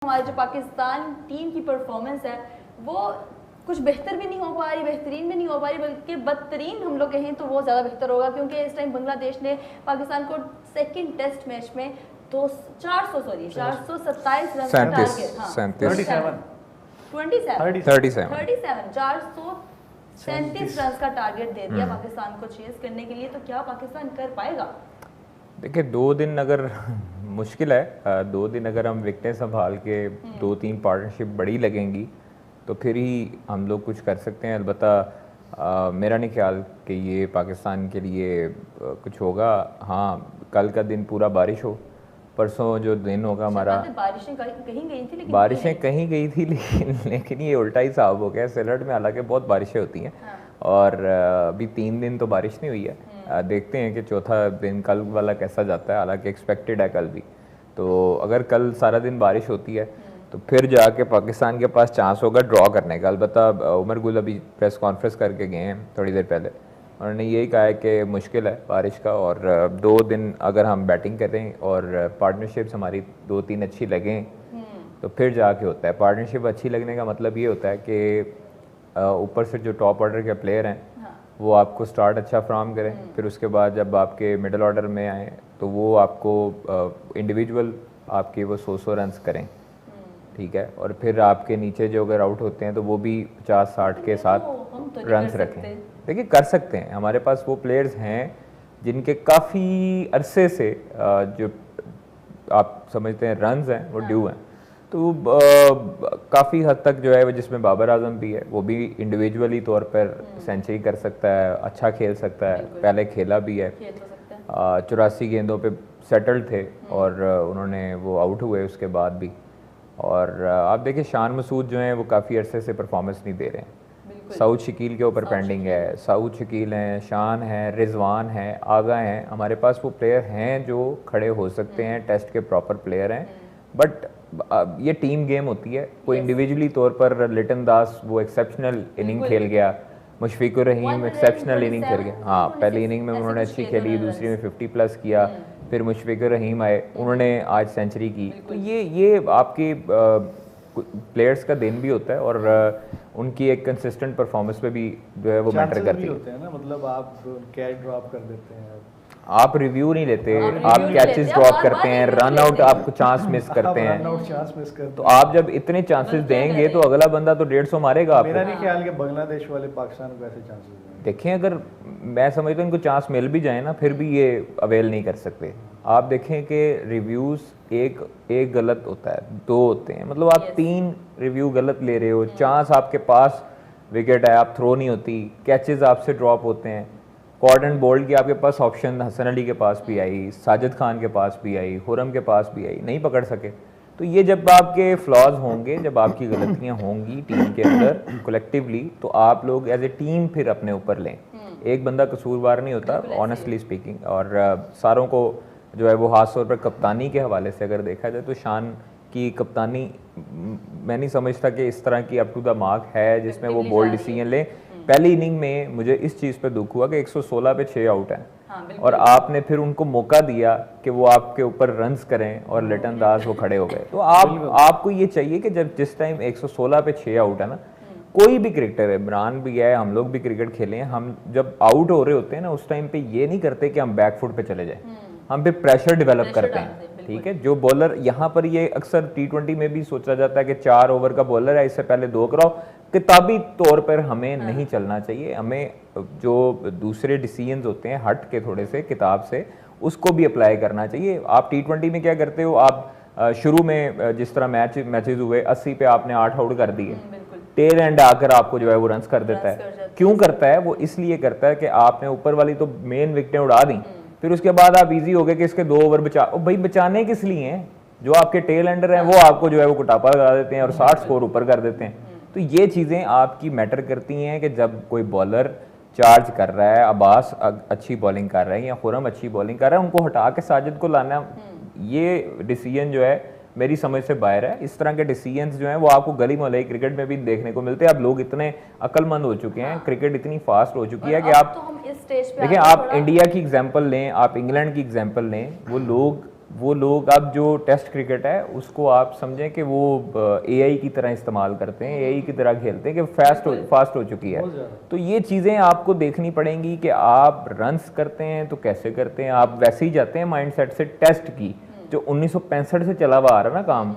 हमारी जो पाकिस्तान टीम की परफॉर्मेंस है वो कुछ बेहतर भी नहीं हो पा रही, बेहतरीन भी नहीं हो पा रही, बल्कि बदतरीन हम लोग कहें तो वो ज़्यादा बेहतर होगा, क्योंकि इस टाइम बांग्लादेश ने पाकिस्तान को सेकंड टेस्ट मैच में 427 रन का टारगेट, हाँ 437 रन का टारगेट दे दिया पाकिस्तान को चेस करने के लिए। तो क्या पाकिस्तान कर पाएगा? देखिए 2 दिन अगर मुश्किल है, 2 दिन अगर हम विकेटें संभाल के 2-3 पार्टनरशिप बड़ी लगेंगी तो फिर ही हम लोग कुछ कर सकते हैं। अलबत्ता मेरा नहीं ख्याल कि ये पाकिस्तान के लिए कुछ होगा। हाँ, कल का दिन पूरा बारिश हो, परसों जो दिन होगा हमारा, बारिशें कहीं गई थी, लेकिन बारिशें कहीं गई थी लेकिन ये उल्टा ही साहब हो गया। सिलट में हालांकि बहुत बारिशें होती हैं, हाँ। और अभी 3 दिन तो बारिश नहीं हुई है। देखते हैं कि चौथा दिन कल वाला कैसा जाता है। हालांकि एक्सपेक्टेड है कल भी, तो अगर कल सारा दिन बारिश होती है तो फिर जाके पाकिस्तान के पास चांस होगा ड्रॉ करने का। अलबत्ता उमर गुल अभी प्रेस कॉन्फ्रेंस करके गए हैं थोड़ी देर पहले, उन्होंने यही कहा है कि मुश्किल है बारिश का, और 2 दिन अगर हम बैटिंग करें और पार्टनरशिप्स हमारी 2-3 अच्छी लगें तो फिर जाके होता है। पार्टनरशिप अच्छी लगने का मतलब ये होता है कि ऊपर से जो टॉप ऑर्डर के प्लेयर हैं वो आपको स्टार्ट अच्छा फ्राहम करें, फिर उसके बाद जब आपके मिडिल ऑर्डर में आए तो वो आपको इंडिविजुअल आपके वो 100 रन्स करें, ठीक है, और फिर आपके नीचे जो अगर आउट होते हैं तो वो भी 50-60 के साथ रन्स रखें। देखिए कर सकते हैं, हमारे पास वो प्लेयर्स हैं जिनके काफ़ी अरसे से जो आप समझते हैं रन्स हैं वो ड्यू हैं। तो काफ़ी हद तक जो है वो, जिसमें बाबर आजम भी है, वो भी इंडिविजुअली तौर पर सेंचुरी कर सकता है, अच्छा खेल सकता है, पहले खेला भी है। 84 गेंदों पे सेटल्ड थे और उन्होंने वो आउट हुए उसके बाद भी। और आप देखिए शान मसूद जो हैं वो काफ़ी अरसे से परफॉर्मेंस नहीं दे रहे हैं। सऊद शकील के ऊपर पेंडिंग है, सऊद शकील हैं, शान है, रिजवान है, आगा हैं। हमारे पास वो प्लेयर हैं जो खड़े हो सकते हैं, टेस्ट के प्रॉपर प्लेयर हैं। बट ये टीम गेम होती है, कोई इंडिविजुअली तौर पर लिटन दास वो एक्सेप्शनल इनिंग खेल गया, मुशफिकुर रहीम एक्सेप्शनल इनिंग खेल गया। हाँ, पहली इनिंग में उन्होंने अच्छी खेली, दूसरी में 50+ किया, फिर मुशफिकुर रहीम आए, उन्होंने आज सेंचुरी की। तो ये आपके प्लेयर्स का दिन भी होता है, और उनकी एक कंसिस्टेंट परफॉर्मेंस पे भी जो है वो मैटर करती है ना। मतलब आप कैच ड्रॉप कर देते हैं, आप रिव्यू नहीं लेते, आप कैचेस ड्रॉप करते हैं, रन आउट आपको चांस मिस करते हैं। तो आप जब इतने चांसेस देंगे तो अगला बंदा तो 150 मारेगा आपको। मेरा नहीं ख्याल कि बांग्लादेश वाले पाकिस्तान को ऐसे चांसेस देंगे। देखें, अगर मैं समझता हूँ इनको चांस मिल भी जाए ना, फिर भी ये अवेल नहीं कर सकते। आप देखें कि रिव्यूज़ एक गलत होता है, 2 होते हैं, मतलब आप 3 रिव्यू गलत ले रहे हो, चांस आपके पास विकेट है, आप थ्रो नहीं होती, कैचेस आपसे ड्रॉप होते हैं। कॉर्ड एंड बोल्ड की आपके पास ऑप्शन हसन अली के पास भी आई, साजिद खान के पास भी आई, खुरम के पास भी आई, नहीं पकड़ सके। तो ये जब आपके फ्लॉज होंगे, जब आपकी गलतियां होंगी टीम के अंदर कलेक्टिवली, तो आप लोग एज ए टीम फिर अपने ऊपर लें। एक बंदा कसूरवार नहीं होता, ऑनेस्टली स्पीकिंग। और सारों को जो है वो खास तौर पर कप्तानी के हवाले से अगर देखा जाए तो शान की कप्तानी मैं नहीं समझता कि इस तरह की अप टू द मार्क है जिसमें वो बोल्ड डिसीजन ले। पहली इनिंग में मुझे इस चीज़ पे दुख हुआ कि 116 पे 6 आउट हैं, और आपने फिर उनको मौका दिया कि वो आपके ऊपर रन्स करें और लिटन दास वो खड़े हो गए। तो आपको ये चाहिए कि जब जिस टाइम 116 पे 6 आउट है ना, कोई भी क्रिकेटर है, इमरान भी है, हम लोग भी क्रिकेट खेले हैं, हम जब आउट हो रहे होते हैं ना उस टाइम पे ये नहीं करते कि हम बैकफुट पे चले जाए, हम पे प्रेशर डेवलप करते हैं, ठीक है। जो बॉलर यहाँ पर, ये अक्सर T20 में भी सोचा जाता है कि 4 ओवर का बॉलर है, इससे पहले 2 कराओ। किताबी तौर पर हमें नहीं चलना चाहिए, हमें जो दूसरे डिसीजंस होते हैं हट के थोड़े से किताब से, उसको भी अप्लाई करना चाहिए। आप T20 में क्या करते हो, आप शुरू में जिस तरह मैचेस हुए 80 पे आपने 8 आउट कर दिए, टेल एंड आकर आपको जो है वो रन्स कर देता है। क्यों करता है वो? इसलिए करता है कि आपने ऊपर वाली तो मेन विकेटें उड़ा दी, फिर उसके बाद आप इजी हो गए कि इसके 2 ओवर बचा। भाई बचाने किस लिए हैं? जो आपके टेल एंडर हैं वो आपको जो है वो कुटापा लगा देते हैं और 60 स्कोर ऊपर कर देते हैं। तो ये चीज़ें आपकी मैटर करती हैं कि जब कोई बॉलर चार्ज कर रहा है, अब्बास अच्छी बॉलिंग कर रहा है या खुरम अच्छी बॉलिंग कर रहा है, उनको हटा के साजिद को लाना, ये डिसीजन जो है मेरी समझ से बाहर है। इस तरह के डिसीजंस जो हैं वो आपको गली मोहल्ले क्रिकेट में भी देखने को मिलते हैं। अब लोग इतने अक्लमंद हो चुके हैं, क्रिकेट इतनी फास्ट हो चुकी है कि आप देखिए, आप इंडिया की एग्जांपल लें, आप इंग्लैंड की एग्जांपल लें, वो लोग वो लोग अब जो टेस्ट क्रिकेट है उसको आप समझें कि वो एआई की तरह इस्तेमाल करते हैं, एआई की तरह खेलते हैं कि फास्ट हो चुकी है। तो ये चीज़ें आपको देखनी पड़ेंगी कि आप रन्स करते हैं तो कैसे करते हैं, आप वैसे ही जाते हैं माइंडसेट से टेस्ट की जो 1965 से चला हुआ आ रहा है ना काम,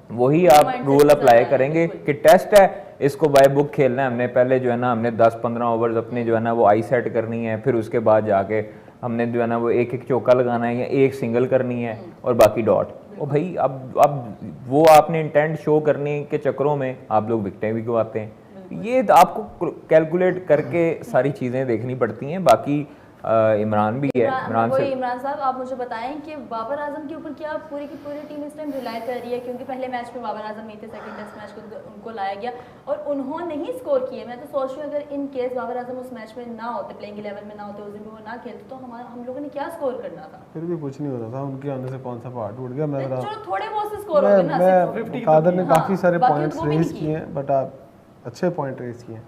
वही आप रूल अप्लाई करेंगे कि टेस्ट है, इसको बाय बुक खेलना है हमने। पहले जो है ना हमने 10-15 ओवर्स अपने जो है ना वो आई सेट करनी है, फिर उसके बाद जाके हमने जो है ना वो एक चौका लगाना है या एक सिंगल करनी है और बाकी डॉट। और भाई अब वो आपने इंटेंट शो करने के चक्करों में आप लोग विकेटें भी गवाते हैं। ये आपको कैलकुलेट करके सारी चीज़ें देखनी पड़ती हैं। बाकी इमरान भी है, इमरान साहब आप मुझे बताएं कि बाबर आजम के ऊपर क्या पूरी की पूरी टीम इस टाइम रिलाई कर रही है, क्योंकि पहले मैच में बाबर आजम नहीं थे, सेकंड टेस्ट मैच को उनको लाया गया और उन्होंने ही स्कोर किए। मैं तो सोच रही हूँ अगर इन केस बाबर आजम उस मैच में ना होते, प्लेइंग 11 में ना होते, उस दिन वो ना खेलते तो हम लोगों ने क्या स्कोर करना था। फिर भी कुछ नहीं होता था, उनके आने से कौन सा पहाड़ टूट गया। मैं चलो थोड़े बहुत से स्कोर हो गए ना, कादर ने काफ़ी सारे पॉइंट्स रेज किए हैं, बट आप अच्छे पॉइंट रेज किए हैं।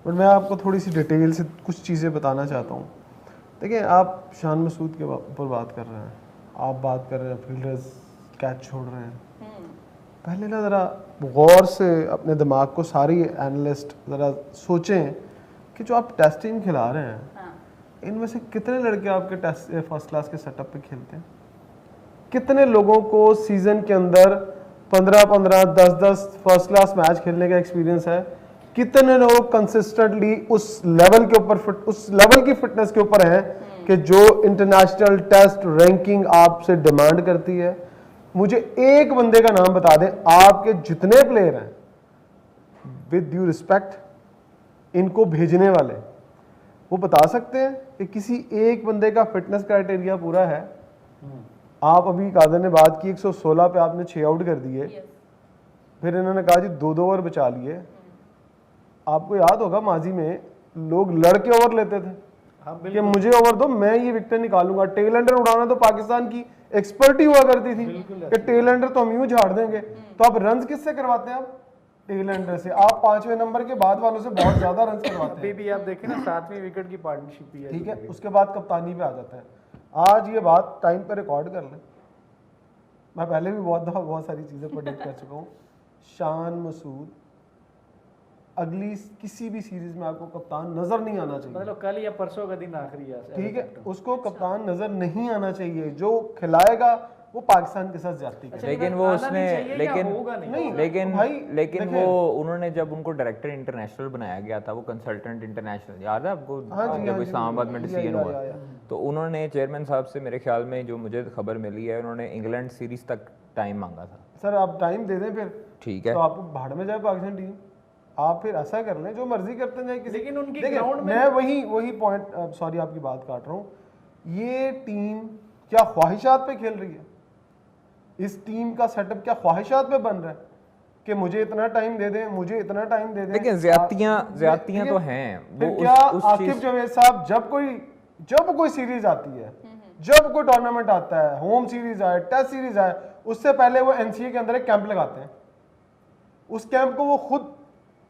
बट मैं आपको थोड़ी सी डिटेल से कुछ चीज़ें बताना चाहता हूँ। देखिए, आप शान मसूद के ऊपर बात कर रहे हैं, आप बात कर रहे हैं फील्डर्स कैच छोड़ रहे हैं। पहले ना ज़रा गौर से अपने दिमाग को सारी एनालिस्ट ज़रा सोचें कि जो आप टेस्टिंग खिला रहे हैं इनमें से कितने लड़के आपके टेस्ट फर्स्ट क्लास के सेटअप पे खेलते हैं। कितने लोगों को सीज़न के अंदर 15-15, 10-10 फर्स्ट क्लास मैच खेलने का एक्सपीरियंस है। कितने लोग कंसिस्टेंटली उस लेवल के ऊपर उस लेवल की फिटनेस के ऊपर हैं कि जो इंटरनेशनल टेस्ट रैंकिंग आपसे डिमांड करती है। मुझे एक बंदे का नाम बता दें, आपके जितने प्लेयर हैं विद ड्यू रिस्पेक्ट इनको भेजने वाले, वो बता सकते हैं कि किसी एक बंदे का फिटनेस क्राइटेरिया पूरा है। आप अभी कादर ने बात की 116 पे आपने 6 आउट कर दिए, फिर इन्होंने कहा जी 2-2 ओवर बचा लिए। आपको याद होगा माजी में लोग लड़के ओवर लेते थे कि मुझे ओवर दो, मैं ये विकेट निकालूंगा। टेल एंडर उड़ाना तो पाकिस्तान की एक्सपर्टी हुआ करती थी कि टेल एंडर तो हम यूं झाड़ देंगे। तो आप रन किससे करवाते हैं? आप टेल एंडर से। आप 5वें नंबर के बाद वालों से बहुत ज्यादा रन करवाते हैं। भी आप देखें ना 7वीं विकेट की पार्टनरशिप भी है, ठीक है। उसके बाद कप्तानी पे आ जाता है। आज ये बात टाइम पे रिकॉर्ड कर लें, मैं पहले भी बहुत दफा बहुत सारी चीजें प्रेडिक्ट कर चुका हूँ। शान मसूद अगली किसी भी सीरीज में आपको कप्तान नजर नहीं आना चाहिए। मतलब कल या परसों का दिन आखिरी है, ठीक है, उसको कप्तान नजर नहीं आना चाहिए। जो खिलाएगा वो पाकिस्तान के साथ ज्यादती करेगा। लेकिन वो उसने लेकिन वो उन्होंने जब उनको डायरेक्टर इंटरनेशनल बनाया गया था, वो कंसल्टेंट इंटरनेशनल, याद है आपको? जब इस्लामाबाद में डिसीजन हुआ तो उन्होंने चेयरमैन साहब से, मेरे ख्याल में जो मुझे खबर मिली है, उन्होंने इंग्लैंड सीरीज तक टाइम मांगा था। सर आप टाइम दे दें फिर, ठीक है, तो आपको भाड़ में जाए पाकिस्तान टीम, आप फिर ऐसा कर लें जो मर्जी करते जाए किसी। लेकिन उनकी ग्राउंड में मैं वही पॉइंट, सॉरी आपकी बात काट रहा हूँ, ये टीम क्या ख्वाहिशात पे खेल रही है? इस टीम का सेटअप क्या ख्वाहिशात पे बन रहा है कि मुझे इतना टाइम दे दें, मुझे इतना टाइम दे दें? लेकिन ज्यादतियां तो हैं। वो क्या आकिब जावेद साहब, जब कोई सीरीज आती है, जब कोई टूर्नामेंट आता है, होम सीरीज आए, टेस्ट सीरीज आए, उससे पहले वो एनसीए के अंदर एक कैंप लगाते हैं। उस कैंप को वो खुद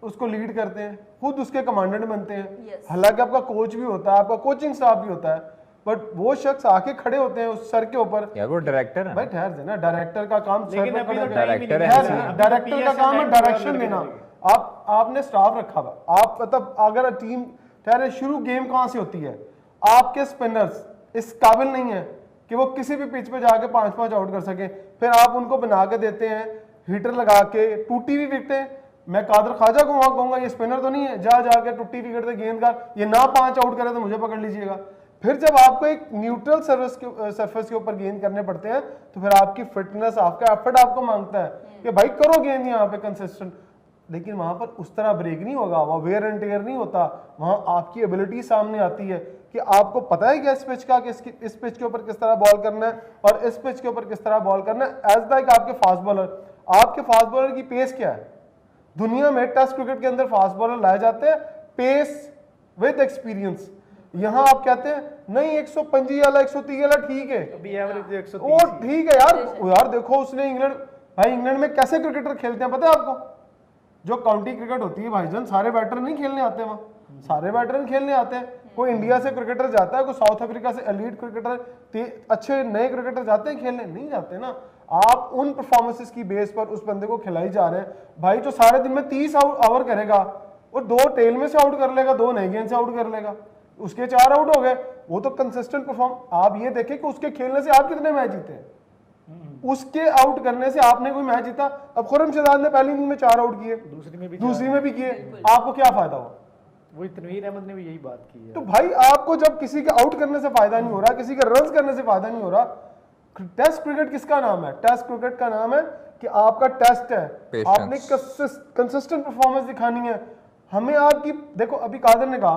उसको लीड करते हैं, खुद उसके कमांडेंट बनते हैं। हालांकि आपका कोच भी होता है, आपका कोचिंग स्टाफ भी होता है, बट वो शख्स आके खड़े होते हैं उस सर के ऊपर। यार वो डायरेक्टर है भाई, ठहर से ना, डायरेक्टर का काम डायरेक्टर का काम है डायरेक्शन देना। आपने स्टाफ रखा हुआ, आप मतलब अगर टीम ठहरे, शुरू गेम कहां से होती है? आपके स्पिनर्स इस काबिल नहीं है कि वो किसी भी पिच पे जाके 5-5 आउट कर सके, फिर आप उनको बना के देते हैं हीटर लगा के, टूटी हुई विकेटें। मैं कादर ख्वाजा को वहां कहूंगा ये स्पिनर तो नहीं है, जाके टूटी विकेट से गेंद का ये ना 5 आउट करे तो मुझे पकड़ लीजिएगा। फिर जब आपको एक न्यूट्रल सरफेस के ऊपर गेंद करने पड़ते हैं तो फिर आपकी फिटनेस, आपका एफर्ट आपको मांगता है कि भाई करो गेंद यहाँ पे कंसिस्टेंट। लेकिन वहां पर उस तरह ब्रेक नहीं होगा, वहां वेयर एंड टेयर नहीं होता, वहां आपकी एबिलिटी सामने आती है कि आपको पता है कि इस पिच का, इस पिच के ऊपर किस तरह बॉल करना है और इस पिच के ऊपर किस तरह बॉल करना है। एज लाइक आपके फास्ट बॉलर, आपके फास्ट बॉलर की पेस क्या है? दुनिया में टेस्ट क्रिकेट के अंदर फास्ट बॉलर लाए जाते हैं पेस विद एक्सपीरियंस। यहां आप कहते हैं नहीं 125 वाला 130 वाला ठीक है, अभी एवरेज 130 वो ठीक है यार देखो उसने इंग्लैंड में कैसे क्रिकेटर खेलते हैं पता है आपको? जो काउंटी क्रिकेट होती है भाईजान, सारे बैटर नहीं खेलने आते वहां, सारे बैटर खेलने आते हैं। कोई इंडिया से क्रिकेटर जाता है, कोई साउथ अफ्रीका से एलीट क्रिकेटर, अच्छे नए क्रिकेटर जाते हैं खेलने? नहीं जाते ना। आप उन परफॉर्मेंसेस की बेस पर उस बंदे को खिलाई जा रहे हैं। भाई जो सारे दिन में 30 ओवर करेगा, वो 2 टेल में से आउट कर लेगा, 2 नए गेंद से आउट कर लेगा, उसके 4 आउट हो गए, वो तो कंसिस्टेंट परफॉर्म। आप ये देखें कि उसके खेलने से आप कितने मैच जीते हैं, उसके आउट करने से आपने कोई मैच जीता। अब खुर्रमशद ने पहली इनिंग में 4 आउट किए, दूसरी में भी किए, आपको क्या फायदा हुआ? वही तनवीर अहमद ने भी यही बात की है। तो भाई आपको जब किसी के आउट करने से फायदा नहीं हो रहा, किसी के रन करने से फायदा नहीं हो रहा, टेस्ट क्रिकेट किसका नाम है? टेस्ट क्रिकेट का नाम है कि आपका टेस्ट है, आपने कंसिस्टेंट परफॉर्मेंस दिखानी है हमें। आपकी देखो, अभी कादर ने कहा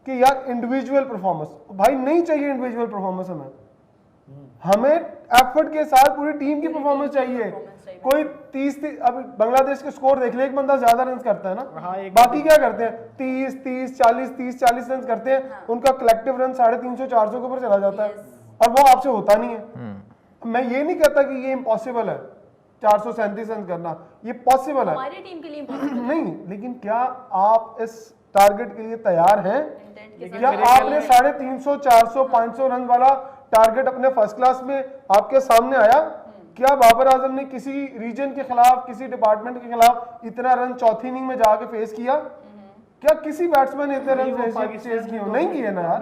कि यार इंडिविजुअल परफॉर्मेंस, भाई नहीं चाहिए इंडिविजुअल परफॉर्मेंस हमें एफर्ट के साथ पूरी टीम की परफॉर्मेंस चाहिए। कोई 30 अभी बांग्लादेश के स्कोर देख ले, एक बंदा ज्यादा रन करता है ना, बाकी क्या करते हैं 30 40 रन करते हैं, उनका कलेक्टिव रन 350 400 के ऊपर चला जाता है, और वो आपसे होता नहीं है। मैं ये नहीं कहता कि ये इम्पॉसिबल है 437 रन करना, ये पॉसिबल है हमारी टीम के लिए impossible है। नहीं, लेकिन क्या आप इस टारगेट के लिए तैयार हैं? के क्या आपने 350 400 500 रन वाला टारगेट अपने फर्स्ट क्लास में आपके सामने आया? क्या बाबर आजम ने किसी रीजन के खिलाफ, किसी डिपार्टमेंट के खिलाफ इतना रन चौथी इनिंग में जाके फेस किया? क्या किसी बैट्समैन ने इतने रन फेस किए? नहीं किए ना यार।